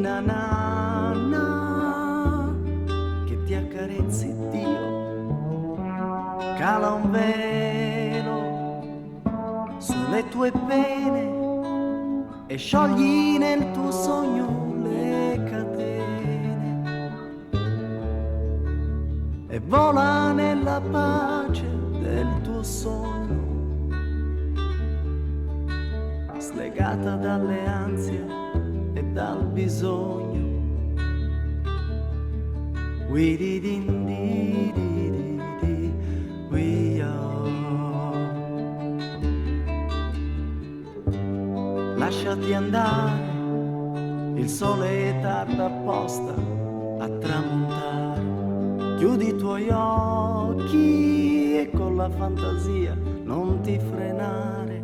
Ninna nanna, che ti accarezzi Dio, cala un velo sulle tue pene e sciogli nel tuo sogno le catene e vola nella pace del tuo sonno, slegata dalle ansie e dal bisogno. We did indeed, we are. Lasciati andare, il sole tarda apposta a tramontare. Chiudi i tuoi occhi e con la fantasia non ti frenare.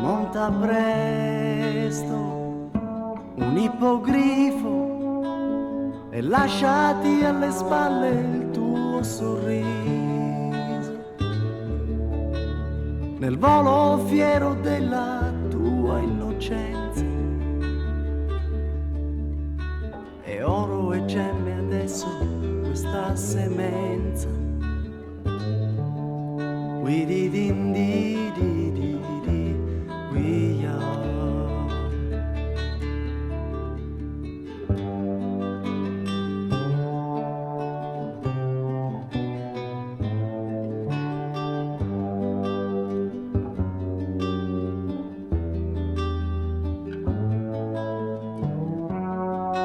Monta presto un ippogrifo e lasciati alle spalle il tuo sorriso. Nel volo fiero della tua innocenza. E oro e gemme adesso questa semenza. We did indeed, we are.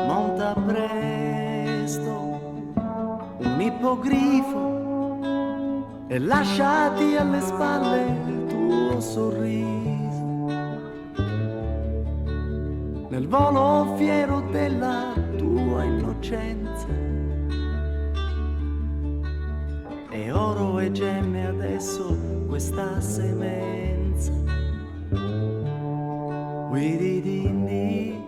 Monta presto un ippogrifo e lasciati alle spalle il tuo sorriso. Nel volo fiero della tua innocenza. E oro e gemme adesso questa semenza. We did indeed.